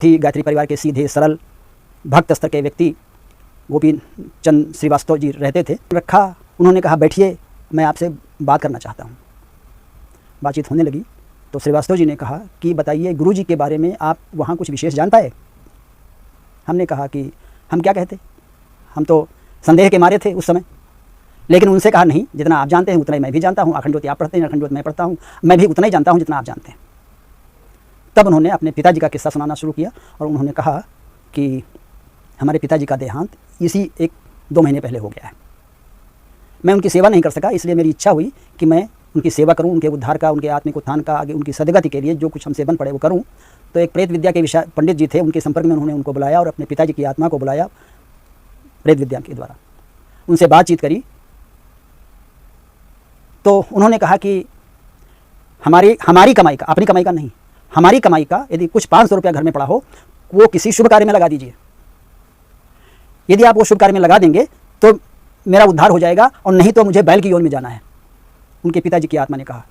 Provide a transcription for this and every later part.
थी गायत्री परिवार के सीधे सरल भक्त स्तर के व्यक्ति गोपी चंद श्रीवास्तव जी रहते थे। रखा, उन्होंने कहा बैठिए, मैं आपसे बात करना चाहता हूँ। बातचीत होने लगी तो श्रीवास्तव जी ने कहा कि बताइए गुरु जी के बारे में आप वहाँ कुछ विशेष जानता है? हमने कहा कि हम क्या कहते, हम तो संदेह के मारे थे उस समय। लेकिन उनसे कहा नहीं, जितना आप जानते हैं उतना ही मैं भी जानता हूँ। अखंड ज्योति आप पढ़ते हैं, अखंड ज्योति मैं पढ़ता हूँ, मैं भी उतना ही जानता हूँ जितना आप जानते हैं। तब उन्होंने अपने पिताजी का किस्सा सुनाना शुरू किया और उन्होंने कहा कि हमारे पिताजी का देहांत इसी 1-2 महीने पहले हो गया है। मैं उनकी सेवा नहीं कर सका, इसलिए मेरी इच्छा हुई कि मैं उनकी सेवा करूं, उनके उद्धार का, उनके आत्मिक उत्थान का, आगे उनकी सदगति के लिए जो कुछ हमसे बन पड़े वो करूं। तो एक प्रेत विद्या के विषय पंडित जी थे, उनके संपर्क में उन्होंने उनको बुलाया और अपने पिताजी की आत्मा को बुलाया प्रेत विद्या के द्वारा, उनसे बातचीत करी। तो उन्होंने कहा कि हमारी कमाई का, अपनी कमाई का नहीं, हमारी कमाई का यदि कुछ 500 रुपया घर में पड़ा हो, वो किसी शुभ कार्य में लगा दीजिए। यदि आप वो शुभ कार्य में लगा देंगे तो मेरा उद्धार हो जाएगा, और नहीं तो मुझे बैल की योन में जाना है। उनके पिताजी की आत्मा ने कहा।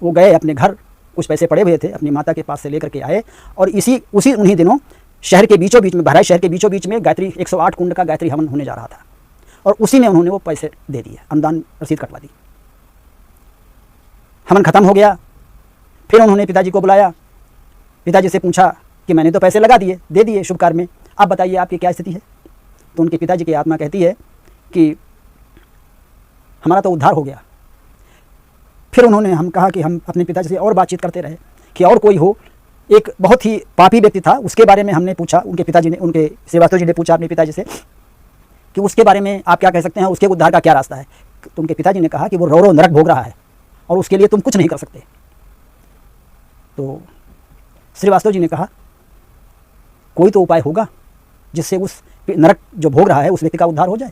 वो गए अपने घर, कुछ पैसे पड़े हुए थे, अपनी माता के पास से लेकर के आए, और उन्हीं दिनों शहर के बीचों बीच में, बहराइच शहर के बीचों बीच में गायत्री 108 कुंड का गायत्री हवन होने जा रहा था, और उसी में उन्होंने वो पैसे दे दिए, अनुदान रसीद कटवा दी। हवन खत्म हो गया। फिर उन्होंने पिताजी को बुलाया, पिताजी से पूछा कि मैंने तो पैसे लगा दिए, दे दिए शुभ कार्य में, आप बताइए आपकी क्या स्थिति है? तो उनके पिताजी की आत्मा कहती है कि हमारा तो उद्धार हो गया। फिर हम कहा कि हम अपने पिताजी से और बातचीत करते रहे कि और कोई हो। एक बहुत ही पापी व्यक्ति था, उसके बारे में हमने पूछा, उनके श्रीवास्तव जी ने पूछा अपने पिताजी से कि उसके बारे में आप क्या कह सकते हैं, उसके उद्धार का क्या रास्ता है? तो उनके पिताजी ने कहा कि वो रो नरक भोग रहा है और उसके लिए तुम कुछ नहीं कर सकते। तो श्रीवास्तव जी ने कहा कोई तो उपाय होगा जिससे उस नरक जो भोग रहा है उस व्यक्ति का उद्धार हो जाए।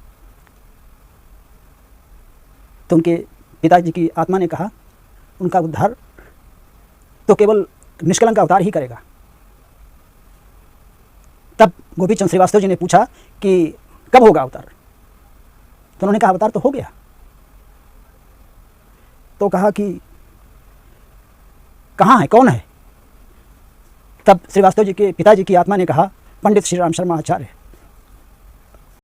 तो उनके पिताजी की आत्मा ने कहा उनका उद्धार तो केवल निष्कलंक अवतार ही करेगा। तब गोपीचंद श्रीवास्तव जी ने पूछा कि कब होगा अवतार? तो उन्होंने कहा अवतार तो हो गया। तो कहा कि कहाँ है, कौन है? तब श्रीवास्तव जी के पिताजी की आत्मा ने कहा पंडित श्री राम शर्मा आचार्य।